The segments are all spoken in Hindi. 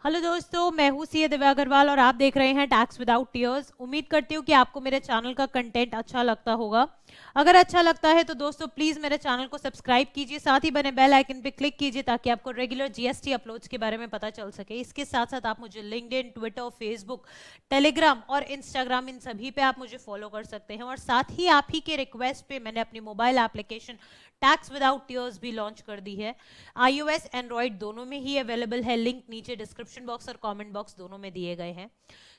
हेलो दोस्तों, मैं हूँ सीए दिव्या अग्रवाल और आप देख रहे हैं टैक्स विदाउट टीयर्स। उम्मीद करती हूँ कि आपको मेरे चैनल का कंटेंट अच्छा लगता होगा। अगर अच्छा लगता है तो दोस्तों प्लीज़ मेरे चैनल को सब्सक्राइब कीजिए, साथ ही बने बेल आइकन पे क्लिक कीजिए ताकि आपको रेगुलर जीएसटी अपलोड्स के बारे में पता चल सके। इसके साथ साथ आप मुझे लिंक्डइन, ट्विटर, फेसबुक, टेलीग्राम और इंस्टाग्राम, इन सभी पे आप मुझे फॉलो कर सकते हैं। और साथ ही आप ही के रिक्वेस्ट पे मैंने अपनी mobile application tax without tears भी लॉन्च कर दी है। iOS एंड्रॉइड दोनों में ही अवेलेबल है। लिंक नीचे डिस्क्रिप्शन बॉक्स और कमेंट बॉक्स दोनों में दिए गए हैं।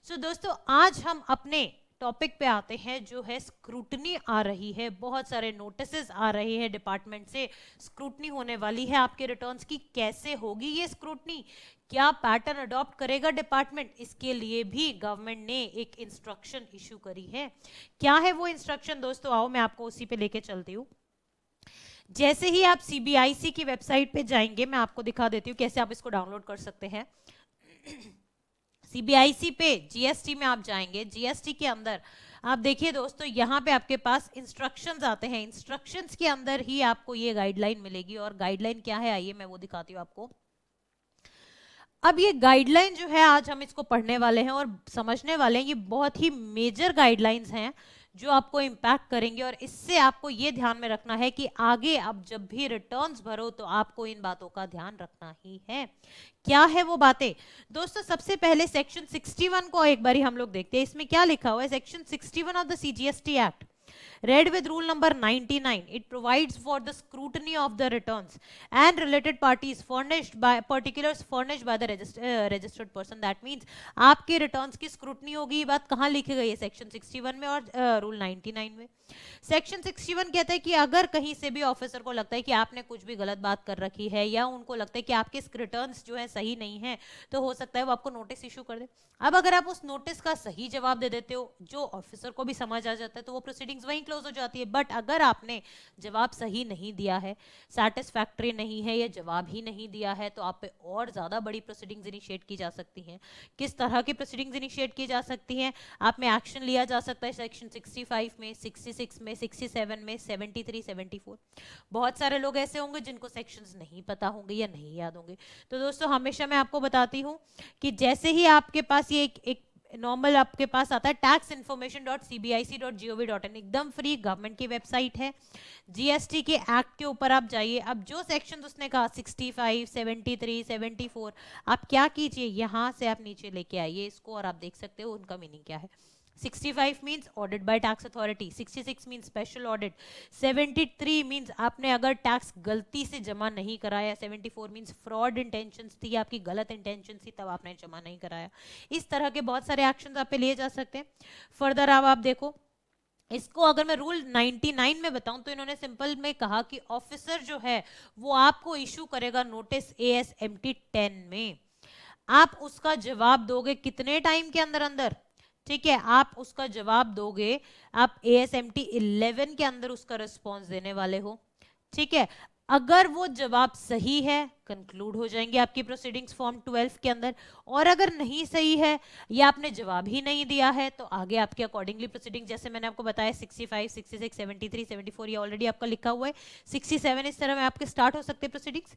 सो दोस्तों, आज हम अपने टॉपिक पे आते हैं जो है स्क्रूटनी आ रही है। बहुत सारे नोटिसेस आ रहे हैं, डिपार्टमेंट से स्क्रूटनी होने वाली है आपके रिटर्न्स की। कैसे होगी ये स्क्रूटनी, क्या पैटर्न अडॉप्ट करेगा डिपार्टमेंट, इसके लिए भी गवर्नमेंट ने एक इंस्ट्रक्शन इशू करी है। क्या है वो इंस्ट्रक्शन दोस्तों, आओ मैं आपको उसी पे लेके चलती हूँ। जैसे ही आप सीबीआईसी की वेबसाइट पे जाएंगे, मैं आपको दिखा देती हूँ कैसे आप इसको डाउनलोड कर सकते हैं। सीबीआईसी पे जीएसटी में आप जाएंगे, जीएसटी के अंदर आप देखिए दोस्तों, यहाँ पे आपके पास इंस्ट्रक्शंस आते हैं। इंस्ट्रक्शंस के अंदर ही आपको ये गाइडलाइन मिलेगी। और गाइडलाइन क्या है, आइए मैं वो दिखाती हूँ आपको। अब ये गाइडलाइन जो है, आज हम इसको पढ़ने वाले हैं और समझने वाले हैं। ये बहुत ही मेजर गाइडलाइंस हैं जो आपको इम्पैक्ट करेंगे। और इससे आपको ये ध्यान में रखना है कि आगे आप जब भी रिटर्न्स भरो तो आपको इन बातों का ध्यान रखना ही है। क्या है वो बातें दोस्तों? सबसे पहले सेक्शन 61 को एक बारी हम लोग देखते हैं। इसमें क्या लिखा हुआ है? Section 61 of the CGST act, read with rule number 99, it provides for the scrutiny of the returns and related parties furnished by particulars furnished by the registered person. That means आपके रिटर्न्स की स्क्रूटनी होगी। ये बात कहाँ लिखी गई है? सेक्शन 61 में और रूल 99 में। सेक्शन 61 कहता है कि अगर कहीं से भी ऑफिसर को लगता है कि आपने कुछ भी गलत बात कर रखी है, या उनको लगता है कि आपके रिटर्न्स जो है सही नहीं है, तो हो सकता है वो आपको नोटिस इशू कर दे। अब अगर आप उस नोटिस का सही जवाब दे देते हो, जो ऑफिसर को भी समझ आ जाता है, तो वो प्रोसीडिंग्स वहीं क्लोज हो जाती है। बट अगर आपने जवाब सही नहीं दिया है, सेटिस्फैक्ट्री नहीं है, या जवाब ही नहीं दिया है, तो आप पे और ज्यादा बड़ी प्रोसीडिंग्स इनिशिएट की जा सकती हैं। किस तरह की प्रोसीडिंग्स इनिशिएट की जा सकती हैं? आप में एक्शन लिया जा सकता है सेक्शन 65 में, 66 में, 67 में, 73, 74। बहुत सारे लोग ऐसे होंगे जिनको सेक्शंस नहीं पता होंगे या नहीं याद होंगे। तो दोस्तों, हमेशा मैं आपको बताती हूँ कि जैसे ही आपके पास ये एक नॉर्मल आपके पास आता है taxinformation.cbic.gov.in, एकदम फ्री, गवर्नमेंट की वेबसाइट है। जीएसटी के एक्ट के ऊपर आप जाइए। अब जो सेक्शन उसने कहा 65, 73, 74, आप क्या कीजिए, यहां से आप नीचे लेके आइए इसको और आप देख सकते हो उनका मीनिंग क्या है। 65 means audit by tax authority, 66 means special audit, 73 means आपने अगर टैक्स गलती से जमा नहीं कराया, 74 means फ्रॉड इंटेंशंस थी, आपकी गलत इंटेंशन थी, तब आपने जमा नहीं कराया। इस तरह के बहुत सारे एक्शंस आप पे लिए जा सकते हैं। फर्दर अब आप देखो, इसको अगर मैं रूल 99 में बताऊं तो इन्होंने सिंपल में कहा कि ऑफिसर जो है वो आपको इशू करेगा नोटिस ASMT 10 में। आप उसका जवाब दोगे कितने टाइम के अंदर अंदर? ठीक है, आप उसका जवाब दोगे, आप ASMT 11 के अंदर उसका रिस्पॉन्स देने वाले हो। ठीक है, अगर वो जवाब सही है, कंक्लूड हो जाएंगे आपकी प्रोसीडिंग्स फॉर्म 12 के अंदर। और अगर नहीं सही है या आपने जवाब ही नहीं दिया है, तो आगे आपके अकॉर्डिंगली प्रोसीडिंग, जैसे मैंने आपको बताया 65, 66, 73, 74 ये ऑलरेडी आपका लिखा हुआ है। 67 इस तरह में आपके स्टार्ट हो सकते हैं प्रोसीडिंग्स।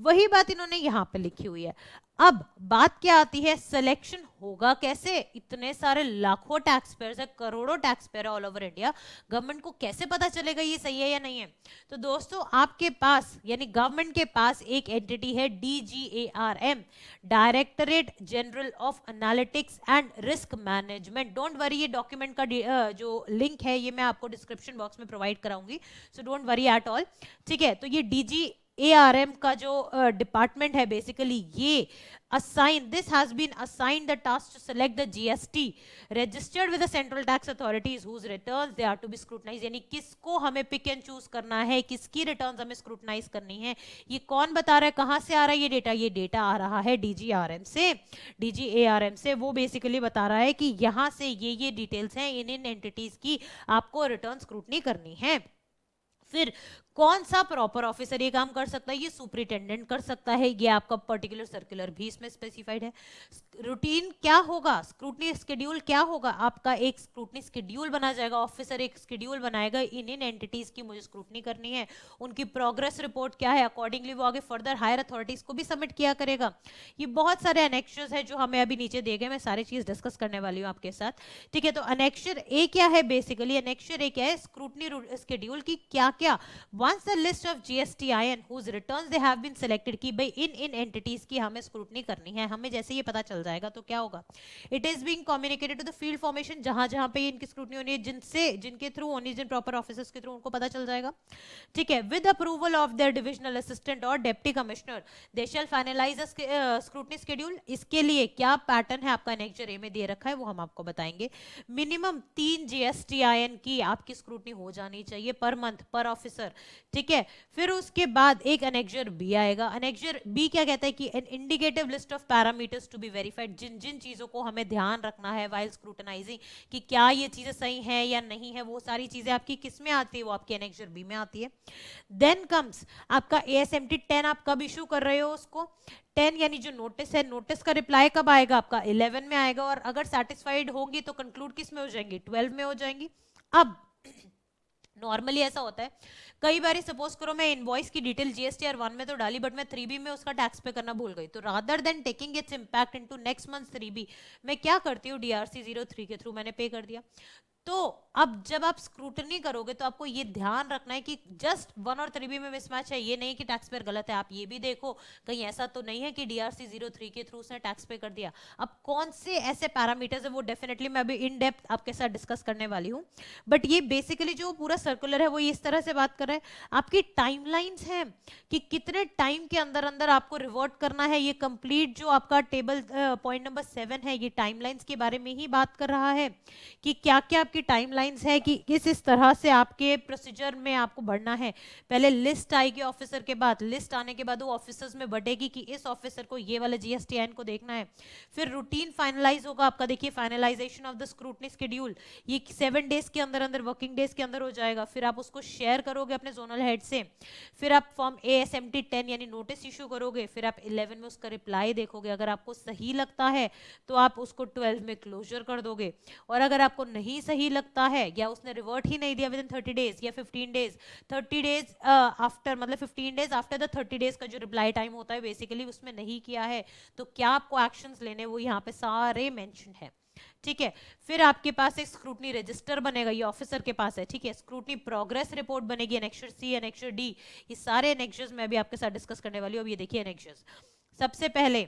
वही बात इन्होंने यहाँ पे लिखी हुई है। अब बात क्या आती है, सिलेक्शन होगा कैसे? इतने सारे लाखों टैक्स पेयर्स है, करोड़ों tax payer all over India, government को कैसे पता चलेगा ये सही है या नहीं है? तो दोस्तों, आपके पास यानी गवर्नमेंट के पास एक एंटिटी है DGARM, directorate general of analytics and risk management. Don't worry, ये डॉक्यूमेंट का जो लिंक है ये मैं आपको डिस्क्रिप्शन बॉक्स में प्रोवाइड कराऊंगी, so don't worry at all. ठीक है, तो ये DGARM का जो डिपार्टमेंट है, बेसिकली ये this has been assigned the task to select the GST registered with the central tax authorities whose returns they are to be scrutinized। यानी किसको हमें पिक एंड चूज करना है, किसकी रिटर्न्स हमें स्क्रूटनाइज करनी है। ये कौन बता रहा है, कहां से आ रहा है ये डेटा? ये डेटा आ रहा है DGARM से, DGARM से। वो बेसिकली बता रहा है कि यहां से ये डिटेल्स हैं इन एंटिटीज की, आपको रिटर्न स्क्रूटनी करनी है। फिर कौन सा प्रॉपर ऑफिसर ये काम कर सकता है? ये सुपरिटेंडेंट कर सकता है, ये आपका पर्टिकुलर सर्कुलर भी इसमें स्पेसिफाइड है। रूटीन क्या होगा, स्क्रूटनी स्केड्यूल क्या होगा? आपका एक स्क्रूटनी स्केड्यूल बना जाएगा, ऑफिसर एक स्केड्यूल बनाएगा, इन एंटिटीज की मुझे स्क्रूटनी करनी है, उनकी प्रोग्रेस रिपोर्ट क्या है, अकॉर्डिंगली वो आगे फर्दर हायर अथॉरिटीज को भी सबमिट किया करेगा। ये बहुत सारे एनेक्शर्स है जो हमें अभी नीचे दिए गए, मैं सारी चीज डिस्कस करने वाली हूँ आपके साथ, ठीक है। तो एनेक्शर ए क्या है? बेसिकली एनेक्शर ए क्या है? स्क्रूटनी स्केड्यूल की क्या क्या, once the list of GSTIN whose returns they have been selected कि भाई इन एंटिटीज की हमें स्क्रूटनी करनी है, हमें जैसे ये पता चल जाएगा तो क्या होगा, it is being communicated to the field formation, जहां जहां पे इनकी स्क्रूटनी होनी है, जिनके थ्रू होनी है, जिन प्रॉपर ऑफिसर्स के थ्रू, उनको पता चल जाएगा, ठीक है। With approval of their divisional assistant और डेप्टी कमिश्नर दे शैल फाइनलाइज स्क्रूटनी शेड्यूल। इसके लिए क्या पैटर्न है आपका एनेक्चर ए में दे रखा है वो हम आपको बताएंगे। मिनिमम 3 GSTIN की आपकी स्क्रूटनी हो जानी चाहिए पर मंथ पर ऑफिसर, ठीक है। फिर उसके बाद एक एनेक्चर बी आएगा। एनेक्चर बी क्या कहता है कि an indicative list of parameters to be verified, जिन जिन चीजों को हमें ध्यान रखना है वाइल स्क्रूटनाइजिंग कि क्या ये चीजें सही हैं या नहीं है, वो सारी चीजें आपकी किस में आती है? वो आपकी एनेक्चर बी में आती है। देन कम्स आपका ASMT 10, आप कब इशू कर रहे हो उसको? 10 यानी जो नोटिस है, नोटिस का रिप्लाई कब आएगा? आपका 11 में आएगा, और अगर सेटिस्फाइड होंगी तो कंक्लूड किस में हो जाएंगी? 12 में हो जाएंगी। अब नॉर्मली ऐसा होता है, कई बार सपोज करो मैं इनवॉइस की डिटेल GSTR 1 में तो डाली, बट मैं 3B में उसका टैक्स पे करना भूल गई, तो rather than taking it's impact into next month 3B, मैं क्या करती हूँ, DRC 03 के थ्रू मैंने पे कर दिया। तो अब जब आप स्क्रूटनी करोगे तो आपको ये ध्यान रखना है कि जस्ट 1 और 3B में मिसमैच है, ये नहीं कि टैक्स पेयर गलत है, आप ये भी देखो कहीं ऐसा तो नहीं है कि DRC 03 के थ्रू उसने टैक्स पे कर दिया। अब कौन से ऐसे पैरामीटर्स है वो डेफिनेटली मैं अभी इन डेप्थ आपके साथ डिस्कस करने वाली हूँ, बट ये बेसिकली जो पूरा सर्कुलर है वो इस तरह से बात कर रहा है। आपकी टाइमलाइंस है कि कितने टाइम के अंदर अंदर आपको रिवर्ट करना है, ये कंप्लीट जो आपका टेबल पॉइंट नंबर 7 है, ये टाइमलाइंस के बारे में ही बात कर रहा है कि क्या क्या आपकी टाइमलाइंस है, कि किस तरह से आपके प्रोसीजर में आपको बढ़ना है। पहले लिस्ट आएगी ऑफिसर के बाद, लिस्ट आने के बाद वो ऑफिसर्स में बढ़ेगी कि इस ऑफिसर को ये वाला GSTIN को देखना है। फिर रूटीन फाइनलाइज होगा आपका, देखिए finalisation of the scrutiny schedule, ये 7 डेज के अंदर अंदर, वर्किंग डेज के अंदर हो जाएगा। फिर आप उसको शेयर करोगे अपने जोनल हेड से, फिर आप फॉर्म ASMT 10 यानी नोटिस इशू करोगे, फिर आप 11 में उसका रिप्लाई देखोगे, अगर आपको सही लगता है तो आप उसको 12 में क्लोजर कर दोगे, और अगर आपको नहीं सही लगता है या उसने रिवर्ट ही नहीं दिया विद इन 30 डेज या 15 डेज, 30 डेज आफ्टर, मतलब 15 डेज आफ्टर द 30 डेज का जो रिप्लाई टाइम होता है बेसिकली उसमें नहीं किया है, तो क्या आपको एक्शंस लेने वो यहाँ पे सारे मेंशन है, ठीक है। फिर आपके पास एक स्क्रूटनी रजिस्टर बनेगा, ये ऑफिसर के पास है, ठीक है। स्क्रूटनी प्रोग्रेस रिपोर्ट बनेगी, एनेक्चर सी, एनेक्चर डी, ये सारे एनेक्चर्स मैं भी आपके साथ डिस्कस करने वाली हूँ। अब ये देखिए एनेक्चर्स, सबसे पहले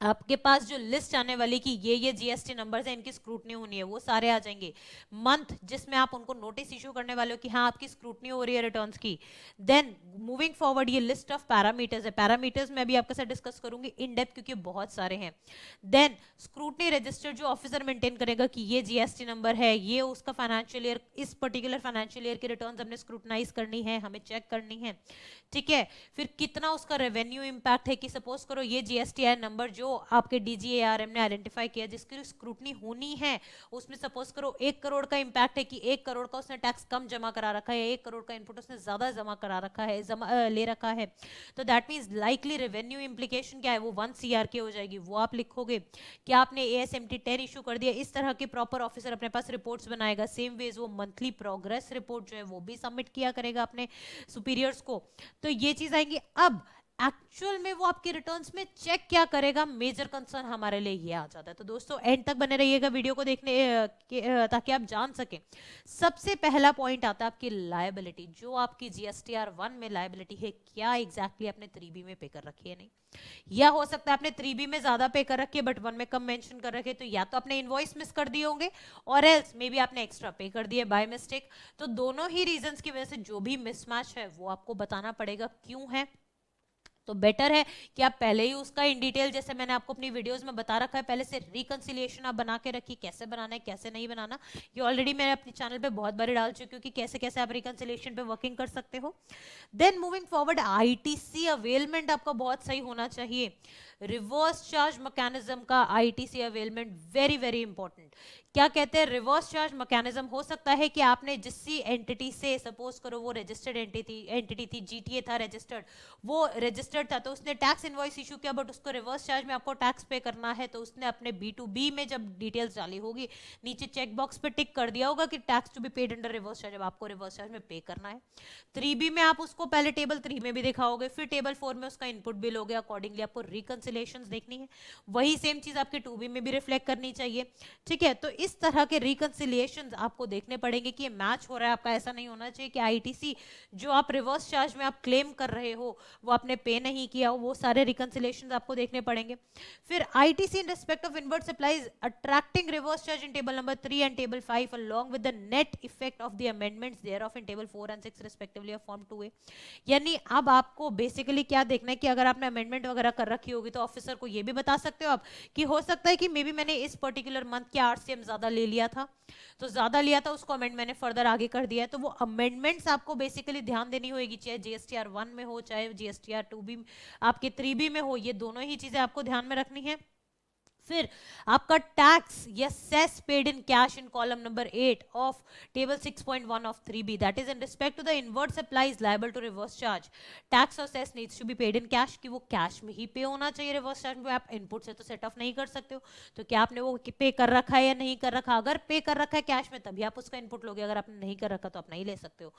आपके पास जो लिस्ट आने वाली कि ये GST नंबर्स हैं, इनकी स्क्रूटनी होनी है, वो सारे आ जाएंगे। मंथ जिसमें आप उनको नोटिस इशू करने वाले हो कि हाँ आपकी स्क्रूटनी हो रही है रिटर्न्स की। देन मूविंग फॉरवर्ड ये लिस्ट ऑफ पैरामीटर्स है, पैरामीटर्स मैं भी आपके साथ डिस्कस करूंगी इन डेप्थ क्योंकि बहुत सारे हैं। देन स्क्रूटनी रजिस्टर जो ऑफिसर मेंटेन करेगा कि ये GST नंबर है, ये उसका फाइनेंशियल ईयर, इस पर्टिकुलर फाइनेंशियल ईयर की रिटर्न्स हमने स्क्रूटनाइज करनी है, हमें चेक करनी है, ठीक है। फिर कितना उसका रेवेन्यू इंपैक्ट है कि सपोज करो ये GSTI नंबर जो आपके DGARM ने आइडेंटिफाई किया जिसकी स्क्रूटनी होनी है, उसमें सपोज करो 1 करोड़ का इंपैक्ट है कि 1 करोड़ का उसने टैक्स कम जमा करा रखा है, 1 करोड़ का इनपुट उसने ज्यादा जमा करा रखा है, ले रखा है, तो that means likely revenue implication क्या है, वो 1 CR के हो जाएगी, वो आप लिखोगे। क्या आपने ASMT 10 इशू कर दिया, इस तरह के प्रॉपर ऑफिसर अपने पास रिपोर्ट्स बनाएगा। सेम वेज वो मंथली प्रोग्रेस रिपोर्ट जो है वो भी सबमिट किया करेगा अपने सुपीरियर्स को, तो ये चीज आएंगी। अब एक्चुअल में वो आपके रिटर्न्स में चेक क्या करेगा, मेजर कंसर्न हमारे लिए ये आ जाता है। तो दोस्तों एंड तक बने रहिएगा वीडियो को देखने ताकि आप जान सकें। सबसे पहला पॉइंट आता है आपकी लायबिलिटी, जो आपकी GSTR 1 में लायबिलिटी है, क्या एग्जैक्टली आपने 3B में पे कर रखी है नहीं, या हो सकता है आपने 3B में ज्यादा पे कर रखी है बट 1 में कम मेंशन कर रखे, तो या तो आपने इनवॉइस मिस कर दिए होंगे और एल्स मे बी आपने एक्स्ट्रा पे कर दिए बाय मिस्टेक। तो दोनों ही रीजंस की वजह से जो भी मिसमैच है वो आपको बताना पड़ेगा क्यों है। तो बेटर है कि आप पहले ही उसका इन डिटेल, जैसे मैंने आपको अपनी वीडियोस में बता रखा है, पहले से रिकंसिलिएशन आप बना के रखिए, कैसे बनाना है कैसे नहीं बनाना, ये ऑलरेडी मैंने अपने चैनल पे बहुत बार डाल चुकी हूँ कि कैसे कैसे आप रिकंसिलिएशन पे वर्किंग कर सकते हो। Then moving forward ITC availment आपका बहुत सही होना चाहिए। रिवर्स चार्ज मैकेनिज्म का ITC availment very very important. क्या कहते हैं रिवर्स चार्ज मैकेनिज्म? हो सकता है कि आपने जिस एंटिटी से, सपोज करो वो रजिस्टर्ड एंटिटी थी, जीटीए था रजिस्टर्ड, वो रजिस्टर्ड था, तो उसने टैक्स इनवॉइस इशू किया, बट उसको रिवर्स चार्ज में आपको टैक्स पे करना है, तो उसने अपने B2B में जब डिटेल्स डाली होगी, नीचे चेक बॉक्स पे टिक कर दिया होगा कि tax to be paid under reverse charge, अब आपको रिवर्स चार्ज में पे करना है। 3B में आप उसको पहले टेबल 3 में भी दिखाओगे, फिर टेबल 4 में उसका इनपुट बिल हो गया, अकॉर्डिंगली आपको रिकंसिलेशंस देखनी है। वही सेम चीज आपके 2B में भी रिफ्लेक्ट करनी चाहिए, ठीक है। तो इस तरह के रिकंसिलिएशंस आपको देखने पड़ेंगे कि ये मैच हो रहा है आपका। ऐसा नहीं होना चाहिए कि आईटीसी जो आप रिवर्स चार्ज में आप क्लेम कर रहे हो वो आपने पे नहीं किया हो, वो सारे रिकंसिलिएशंस आपको देखने पड़ेंगे। फिर ITC in respect of invert supplies attracting reverse charge in table number 3 and table 5 along with the net effect of the amendments thereof in table 4 and 6 respectively of form 2A। यानी अब आपको बेसिकली क्या देखना है कि अगर आपने अमेंडमेंट वगैरह कर रखी होगी तो ऑफिसर को ये भी बता सकते हो आप कि हो सकता है कि मे बी मैंने इस पर्टिकुलर मंथ के आरसीएम ज्यादा ले लिया था, तो ज्यादा लिया था, उसको अमेंड मैंने फर्दर आगे कर दिया है। तो वो अमेंडमेंट्स आपको बेसिकली ध्यान देनी होगी, चाहे जीएसटीआर 1 में हो चाहे जीएसटीआर 2B आपके 3B में हो, ये दोनों ही चीजें आपको ध्यान में रखनी है। फिर आपका टैक्स या cess paid in cash in column number 8 of table 6.1 of 3B, that is in respect to the inward supplies liable to reverse charge, tax और cess needs to be paid in cash, कि वो कैश में ही पे होना चाहिए रिवर्स चार्ज में, आप इनपुट से तो सेट ऑफ नहीं कर सकते हो। तो क्या आपने वो पे कर रखा है या नहीं कर रखा? अगर पे कर रखा है कैश में तभी आप उसका इनपुट लोगे, अगर आपने नहीं कर रखा तो आप नहीं ले सकते हो।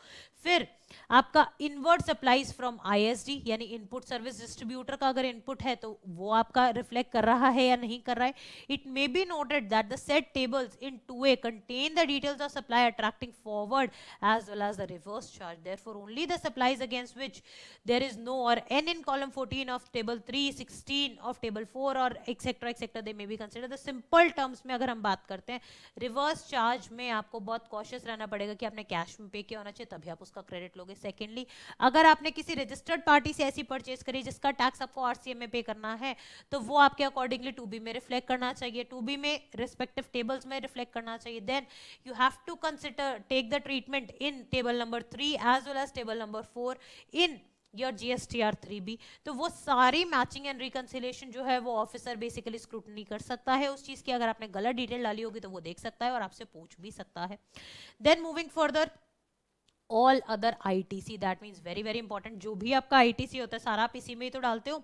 फिर आपका इनवर्ट सप्लाईज फ्रॉम आईएसडी यानी इनपुट सर्विस डिस्ट्रीब्यूटर का अगर इनपुट है तो वो आपका रिफ्लेक्ट कर रहा है या नहीं कर रहा है। It may be noted that the said tables in 2A contain the details of supply attracting forward as well as the reverse charge. Therefore, only the supplies against which there is no or n in column 14 of table 3, 16 of table 4 or etc. they may be considered। the simple terms में अगर हम बात करते हैं रिवर्स चार्ज में आपको बहुत कॉशियस रहना पड़ेगा कि आपने कैश में पे किया होना चाहिए तभी आप उसका क्रेडिट लोगे। सेकेंडली, अगर आपने किसी रजिस्टर्ड पार्टी से ऐसी परचेज करी जिसका टैक्स आपको आरसीएम में पे करना है तो वो आपके अकॉर्डिंगली 2B में रिफ्लेक्ट करना चाहिए, 2B में रिस्पेक्टिव टेबल्स में रिफ्लेक्ट करना चाहिए। Then you have to consider take the treatment in table number 3 as well as table number 4 in your GSTR 3B। तो वो सारी मैचिंग एंड रिकंसिलिएशन जो है वो ऑफिसर बेसिकली स्क्रूटनी कर सकता है उस चीज की। अगर आपने गलत डिटेल डाली होगी तो वो देख सकता है और आपसे पूछ भी सकता है। Then moving further, all other ITC, that means very very important, जो भी आपका आईटीसी होता है सारा आप इसी में ही तो डालते हो।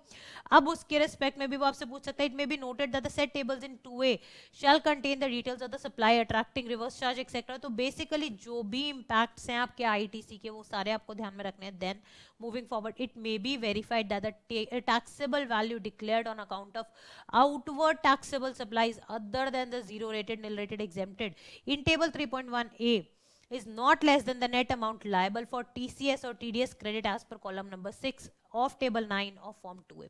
अब उसके रिस्पेक्ट में भी वो आपसे पूछ सकता है, it may be noted that the set tables in 2A shall contain the details of the supply attracting reverse charge etcetera. तो बेसिकली जो भी इंपैक्ट्स हैं आपके आईटीसी के वो सारे आपको ध्यान में रखने हैं। Then moving forward, it may be verified that the taxable value declared on account of outward taxable supplies other than the zero rated nil rated exempted in table 3.1A is not less than the net amount liable for TCS or TDS credit as per column number 6 of table 9 of form 2A।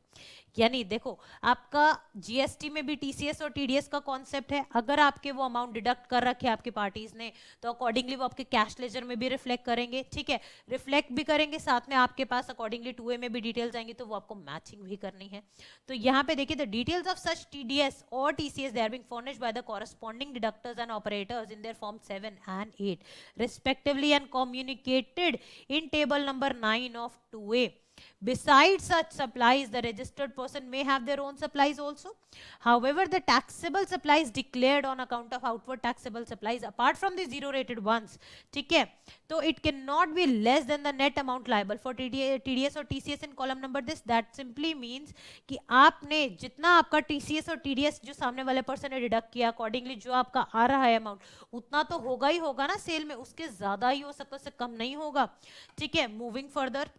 यानी देखो आपका जीएसटी में भी टीसीएस और टीडीएस का कॉन्सेप्ट है, अगर आपके वो अमाउंट डिडक्ट कर रखे आपकी पार्टीज ने तो अकॉर्डिंगली वो आपके कैश लेजर में भी रिफ्लेक्ट करेंगे, ठीक है, रिफ्लेक्ट भी करेंगे, साथ में आपके पास अकॉर्डिंगली 2A में भी डिटेल्स आएंगी तो वो आपको मैचिंग भी करनी है। तो यहाँ पे देखिए the details of such TDS और TCS they are being furnished by the corresponding deductors and operators in their form 7 and 8 respectively and communicated in table number 9 of 2A। Besides such supplies, the registered person may have their own supplies also. However, the taxable supplies declared on account of outward taxable supplies apart from the zero rated ones, ठीक है, तो it cannot be less than the net amount liable for TDS और TCS in column number this। That simply means कि आपने जितना आपका TCS और TDS जो सामने वाले पर्सन ने डिडक्ट किया अकॉर्डिंगली जो आपका आ रहा है अमाउंट उतना तो होगा ही होगा ना सेल में, उसके ज्यादा ही हो सकता है, उससे कम नहीं होगा, ठीक है। Moving further,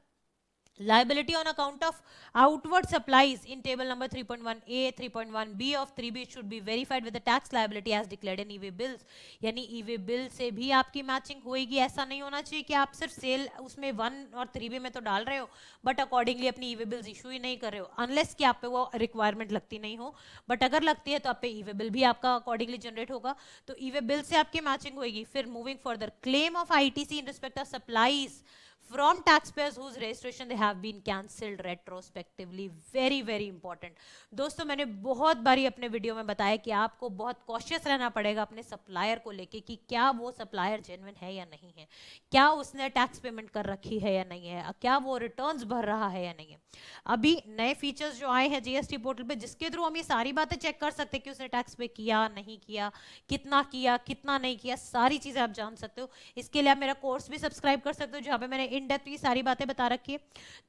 liability on account of outward supplies in table number 3.1A 3.1B of 3B should be verified with the tax liability as declared in e-way bills। यानी e-way bill से भी आपकी मैचिंग होएगी। ऐसा नहीं होना चाहिए कि आप सिर्फ सेल उसमें 1 और 3B में तो डाल रहे हो बट अकॉर्डिंगली अपनी e-way bills इशू ही नहीं कर रहे हो, अनलेस कि आप पे वो रिक्वायरमेंट लगती नहीं हो, बट अगर लगती है तो आप पे e-way bill भी आपका अकॉर्डिंगली जनरेट होगा, तो e-way bill से आपकी मैचिंग होगी। फिर moving further, claim of ITC in respect of supplies from taxpayers whose registration they have been cancelled retrospectively. very very important दोस्तों, मैंने बहुत बारी अपने वीडियो में बताया कि आपको बहुत कॉशियस रहना पड़ेगा अपने सप्लायर को लेके कि क्या वो सप्लायर जेन्युइन है या नहीं है, क्या उसने टैक्स पेमेंट कर रखी है या नहीं है, क्या वो रिटर्न्स भर रहा है या नहीं है। अभी नए फीचर्स जो आए हैं जीएसटी पोर्टल पे, जिसके थ्रू हम ये सारी बातें चेक कर सकते हैं कि उसने टैक्स पे किया नहीं किया, कितना नहीं किया, सारी चीजें आप जान सकते हो। इसके लिए आप मेरा कोर्स भी सब्सक्राइब कर सकते हो जहां पे मैंने इन डेप्थ ये सारी बातें बता रखी है।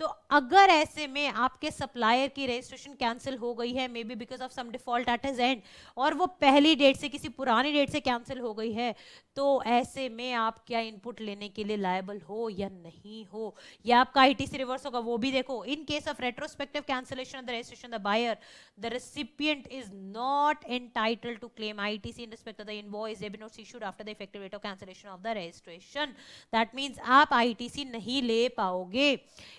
तो अगर ऐसे में आपके सप्लायर की रजिस्ट्रेशन कैंसिल हो गई है, may be because of some default at his end, और वो पहली डेट से किसी पुरानी डेट से कैंसिल हो गई है, तो ऐसे में आप क्या इनपुट लेने के लिए लायबल हो या नहीं हो, या आपका आईटीसी रिवर्स होगा वो भी देखो। In case of retrospective cancellation of the registration the buyer, the recipient is not entitled to claim ITC in respect of the invoice debit notes issued after the effective date of cancellation of the registration. That means आप आईटीसी नहीं ले पाओगे।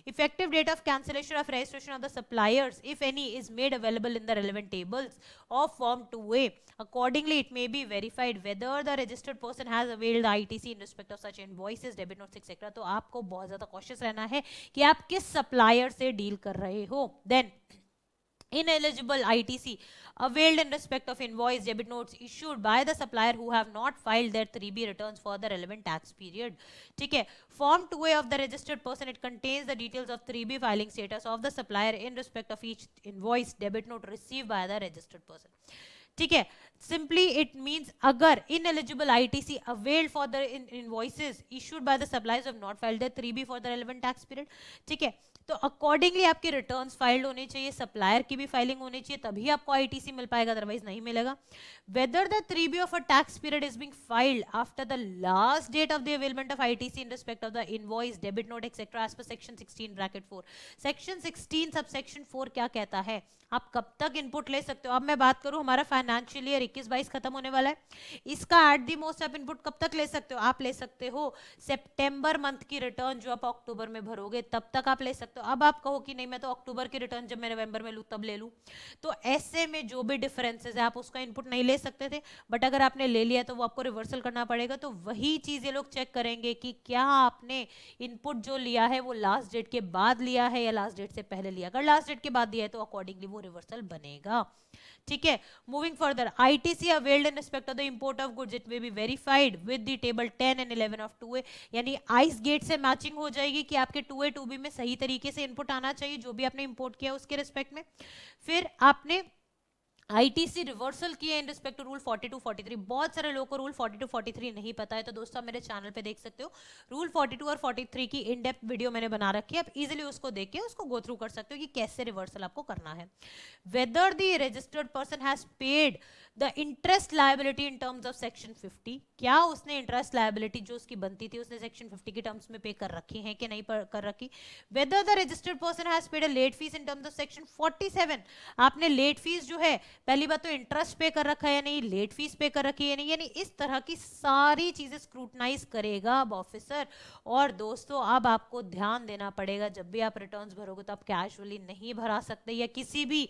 Effective date of cancellation of registration of the suppliers if any is made available in the relevant tables of form 2A. Accordingly, it may be verified whether the registered person has availed the ITC in respect of such invoices, debit notes, etc. तो आपको बहुत ज्यादा cautious रहना है कि आप किस supplier से deal कर रहे हो। Then ineligible ITC availed in respect of invoice, debit notes issued by the supplier who have not filed their 3B returns for the relevant tax period. ठीक है, Form 2A of the registered person, it contains the details of 3B filing status of the supplier in respect of each invoice, debit note received by the registered person. ठीक है, simply it means अगर ineligible ITC availed for the invoices issued by the suppliers have not filed their 3B for the relevant tax period. ठीक है, तो अकॉर्डिंगली आपके रिटर्न्स फाइल्ड होने चाहिए, सप्लायर की भी फाइलिंग होनी चाहिए, तभी आपको आईटीसी मिल पाएगा, अदरवाइज नहीं मिलेगा। Whether the 3B of a tax period is being filed after the last date of the availment of ITC in respect of the invoice, debit note etcetera as per section 16 bracket 4। Section 16 sub section 4 क्या कहता है, आप कब तक इनपुट ले सकते हो। अब मैं बात करूं, हमारा फाइनेंशियल ईयर 21-22 खत्म होने वाला है, इसका एट दी मोस्ट आप इनपुट कब तक ले सकते हो, आप ले सकते हो सितंबर मंथ की रिटर्न जो आप अक्टूबर में भरोगे तब तक आप ले सकते हो। अब आप कहो कि नहीं मैं तो अक्टूबर की रिटर्न जब मैं नवंबर में लूँ तब ले लूँ, तो ऐसे में जो भी डिफरेंसेस है आप उसका इनपुट नहीं ले सकते थे, बट अगर आपने ले लिया तो वो आपको रिवर्सल करना पड़ेगा। तो वही चीज ये लोग चेक करेंगे कि क्या आपने इनपुट जो लिया है वो लास्ट डेट के बाद लिया है या लास्ट डेट से पहले लिया। अगर लास्ट डेट के बाद दिया है तो अकॉर्डिंगली वो रिवर्सल बनेगा। ठीक है, moving further, ITC availed in respect of the import of goods, it may be verified with the table 10 and 11 of 2A, यानी आइस गेट से मैचिंग हो जाएगी कि आपके 2A 2B में सही तरीके से इनपुट आना चाहिए जो भी आपने इंपोर्ट किया उसके रिस्पेक्ट में। फिर आपने आईटीसी रिवर्सल किया इन रिस्पेक्ट टू रूल 42 43। बहुत सारे लोगों को रूल 42 43 नहीं पता है, तो दोस्तों आप मेरे चैनल पे देख सकते हो, रूल 42 और 43 की इन डेप्थ वीडियो मैंने बना रखी है, आप इजीली उसको देख के उसको गो थ्रू कर सकते हो कि कैसे रिवर्सल आपको करना है। Weather the registered person has paid the interest liability in terms of section 50, क्या उसने इंटरेस्ट लायबिलिटी जो उसकी बनती थी उसने सेक्शन 50 के टर्म्स में पे कर रखी है कि नहीं कर रखी। Whether the registered person has paid a late fee in terms of section 47, आपने लेट फीस जो है, पहली बात तो इंटरेस्ट पे कर रखा है या नहीं, लेट फीस पे कर रखी है या नहीं, यानी इस तरह की सारी चीजें स्क्रूटनाइज करेगा अब ऑफिसर। और दोस्तों अब आपको ध्यान देना पड़ेगा, जब भी आप रिटर्न्स भरोगे तो आप कैजुअली नहीं भरा सकते या किसी भी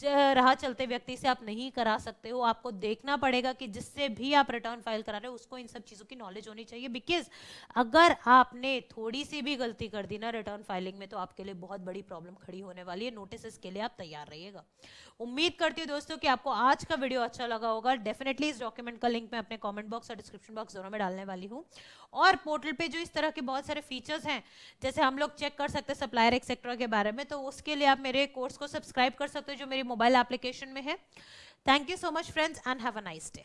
राह चलते व्यक्ति से आप नहीं करा सकते हो। आपको देखना पड़ेगा कि जिससे भी आप रिटर्न फाइल करा रहे हो उसको इन सब चीजों की नॉलेज होनी चाहिए, बिकॉज अगर आपने थोड़ी सी भी गलती कर दी ना रिटर्न फाइलिंग में तो आपके लिए बहुत बड़ी प्रॉब्लम खड़ी होने वाली है। नोटिस के लिए आप तैयार रहिएगा। उम्मीद करती हूँ दोस्तों कि आपको आज का वीडियो अच्छा लगा होगा। डेफिनेटली इस डॉक्यूमेंट का लिंक मैं अपने कमेंट बॉक्स और डिस्क्रिप्शन बॉक्स दोनों में डालने वाली हूँ। और पोर्टल पे जो इस तरह के बहुत सारे फीचर्स हैं, जैसे हम लोग चेक कर सकते हैं सप्लायर एक्सेट्रा के बारे में, तो उसके लिए आप मेरे कोर्स को सब्सक्राइब कर सकते हो जो मेरी मोबाइल एप्लीकेशन में है। Thank you so much friends and have a nice day.